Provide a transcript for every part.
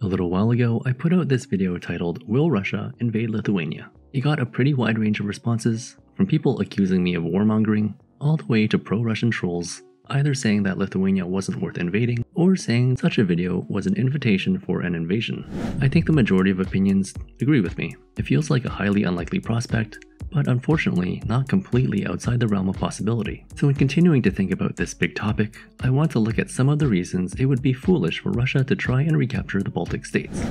A little while ago, I put out this video titled, "Will Russia Invade Lithuania?" It got a pretty wide range of responses, from people accusing me of warmongering, all the way to pro-Russian trolls, either saying that Lithuania wasn't worth invading, or saying such a video was an invitation for an invasion. I think the majority of opinions agree with me. It feels like a highly unlikely prospect, but unfortunately not completely outside the realm of possibility. So in continuing to think about this big topic, I want to look at some of the reasons it would be foolish for Russia to try and recapture the Baltic states.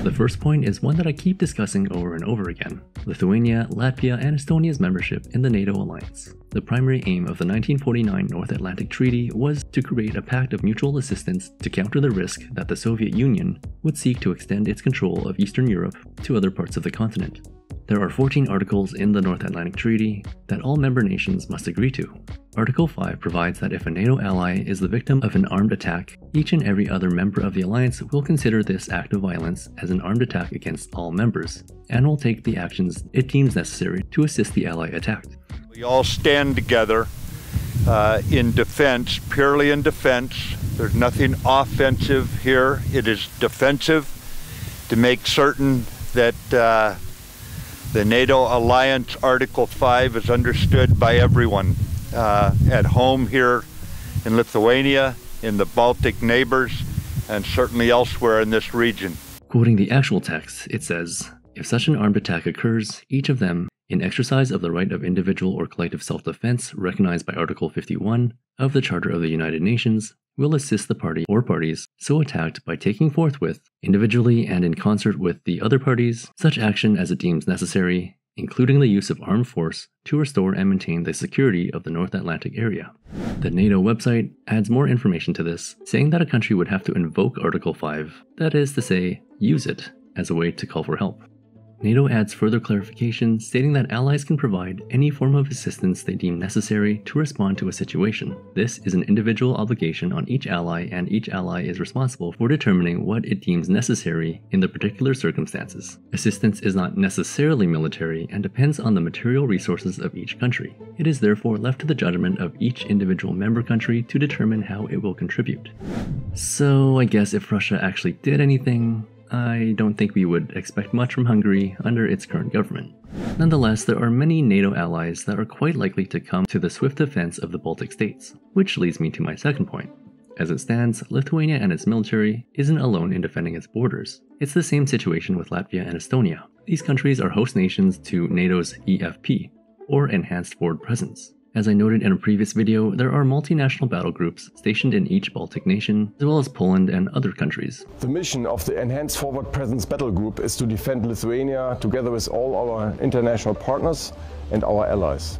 The first point is one that I keep discussing over and over again: Lithuania, Latvia, and Estonia's membership in the NATO alliance. The primary aim of the 1949 North Atlantic Treaty was to create a pact of mutual assistance to counter the risk that the Soviet Union would seek to extend its control of Eastern Europe to other parts of the continent. There are 14 articles in the North Atlantic Treaty that all member nations must agree to. Article 5 provides that if a NATO ally is the victim of an armed attack, each and every other member of the alliance will consider this act of violence as an armed attack against all members, and will take the actions it deems necessary to assist the ally attacked. We all stand together in defense, purely in defense. There's nothing offensive here. It is defensive to make certain that the NATO Alliance Article 5 is understood by everyone at home here in Lithuania, in the Baltic neighbors, and certainly elsewhere in this region. Quoting the actual text, it says, "If such an armed attack occurs, each of them, in exercise of the right of individual or collective self-defense recognized by Article 51 of the Charter of the United Nations, will assist the party or parties so attacked by taking forthwith, individually and in concert with the other parties, such action as it deems necessary, including the use of armed force, to restore and maintain the security of the North Atlantic area." The NATO website adds more information to this, saying that a country would have to invoke Article 5, that is to say, use it, as a way to call for help. NATO adds further clarification, stating that allies can provide any form of assistance they deem necessary to respond to a situation. This is an individual obligation on each ally, and each ally is responsible for determining what it deems necessary in the particular circumstances. Assistance is not necessarily military and depends on the material resources of each country. It is therefore left to the judgment of each individual member country to determine how it will contribute. So I guess if Russia actually did anything, I don't think we would expect much from Hungary under its current government. Nonetheless, there are many NATO allies that are quite likely to come to the swift defense of the Baltic states, which leads me to my second point. As it stands, Lithuania and its military isn't alone in defending its borders. It's the same situation with Latvia and Estonia. These countries are host nations to NATO's EFP, or Enhanced Forward Presence. As I noted in a previous video, there are multinational battle groups stationed in each Baltic nation, as well as Poland and other countries. The mission of the Enhanced Forward Presence Battle Group is to defend Lithuania together with all our international partners and our allies.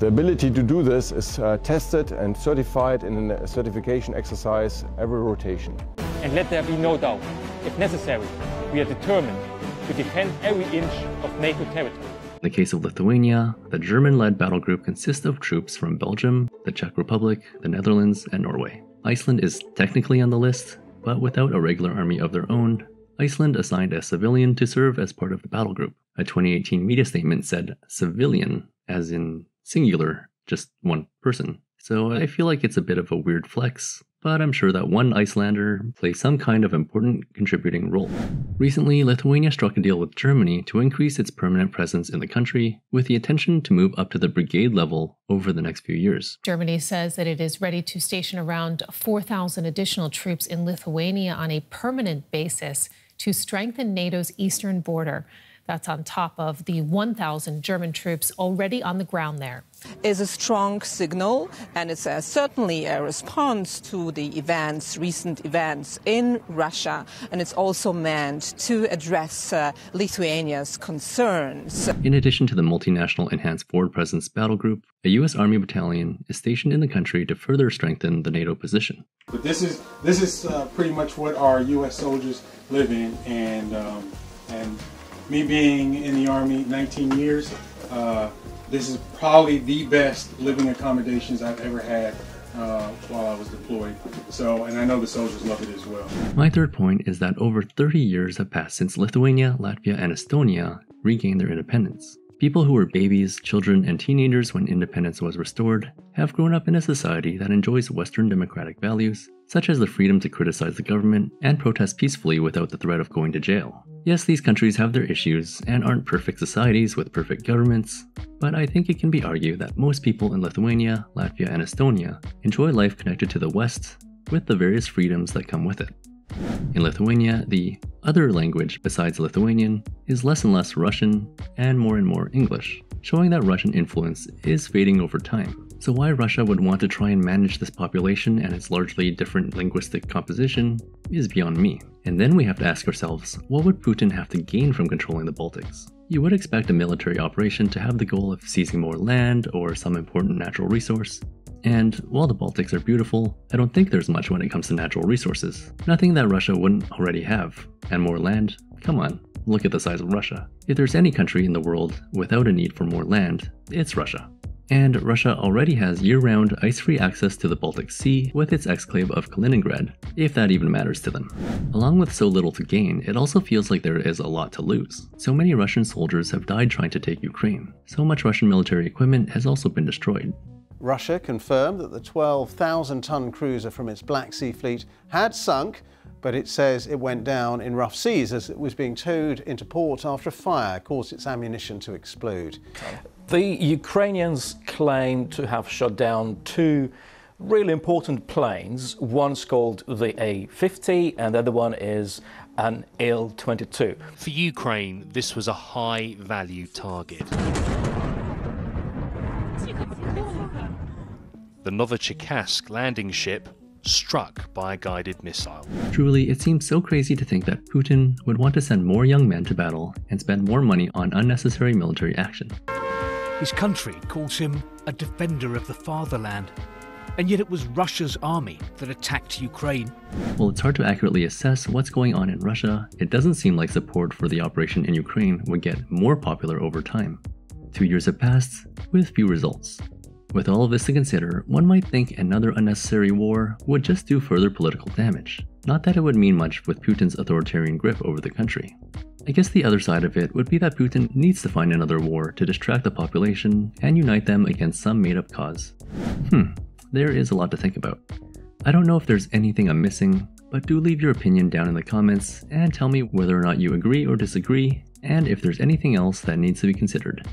The ability to do this is tested and certified in a certification exercise every rotation. And let there be no doubt, if necessary, we are determined to defend every inch of NATO territory. In the case of Lithuania, the German-led battle group consists of troops from Belgium, the Czech Republic, the Netherlands, and Norway. Iceland is technically on the list, but without a regular army of their own. Iceland assigned a civilian to serve as part of the battle group. A 2018 media statement said civilian, as in singular, just one person. So I feel like it's a bit of a weird flex, but I'm sure that one Icelander plays some kind of important contributing role. Recently, Lithuania struck a deal with Germany to increase its permanent presence in the country, with the intention to move up to the brigade level over the next few years. Germany says that it is ready to station around 4,000 additional troops in Lithuania on a permanent basis to strengthen NATO's eastern border. That's on top of the 1,000 German troops already on the ground there. Is a strong signal, and it's certainly a response to the recent events in Russia, and it's also meant to address Lithuania's concerns. In addition to the multinational Enhanced Forward Presence battle group, a U.S. Army battalion is stationed in the country to further strengthen the NATO position. But this is pretty much what our U.S. soldiers live in, and me being in the Army 19 years, this is probably the best living accommodations I've ever had while I was deployed. So, and I know the soldiers love it as well. My third point is that over 30 years have passed since Lithuania, Latvia, and Estonia regained their independence. People who were babies, children, and teenagers when independence was restored have grown up in a society that enjoys Western democratic values, such as the freedom to criticize the government and protest peacefully without the threat of going to jail. Yes, these countries have their issues and aren't perfect societies with perfect governments, but I think it can be argued that most people in Lithuania, Latvia, and Estonia enjoy life connected to the West with the various freedoms that come with it. In Lithuania, the other language besides Lithuanian is less and less Russian and more English, showing that Russian influence is fading over time. So why Russia would want to try and manage this population and its largely different linguistic composition is beyond me. And then we have to ask ourselves, what would Putin have to gain from controlling the Baltics? You would expect a military operation to have the goal of seizing more land or some important natural resource. And while the Baltics are beautiful, I don't think there's much when it comes to natural resources. Nothing that Russia wouldn't already have. And more land? Come on, look at the size of Russia. If there's any country in the world without a need for more land, it's Russia. And Russia already has year-round ice-free access to the Baltic Sea with its exclave of Kaliningrad, if that even matters to them. Along with so little to gain, it also feels like there is a lot to lose. So many Russian soldiers have died trying to take Ukraine. So much Russian military equipment has also been destroyed. Russia confirmed that the 12,000-ton cruiser from its Black Sea fleet had sunk, but it says it went down in rough seas as it was being towed into port after a fire caused its ammunition to explode. The Ukrainians claim to have shot down two really important planes. One's called the A-50 and the other one is an Il-22. For Ukraine, this was a high-value target. The Novichokazk landing ship struck by a guided missile. Truly, it seems so crazy to think that Putin would want to send more young men to battle and spend more money on unnecessary military action. His country calls him a defender of the fatherland, and yet it was Russia's army that attacked Ukraine. While it's hard to accurately assess what's going on in Russia, it doesn't seem like support for the operation in Ukraine would get more popular over time. 2 years have passed with few results. With all of this to consider, one might think another unnecessary war would just do further political damage. Not that it would mean much with Putin's authoritarian grip over the country. I guess the other side of it would be that Putin needs to find another war to distract the population and unite them against some made-up cause. There is a lot to think about. I don't know if there's anything I'm missing, but do leave your opinion down in the comments and tell me whether or not you agree or disagree, and if there's anything else that needs to be considered.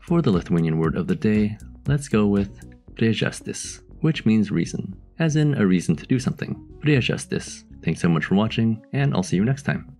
For the Lithuanian word of the day, let's go with priežastis, which means reason, as in a reason to do something. Priežastis. Thanks so much for watching, and I'll see you next time.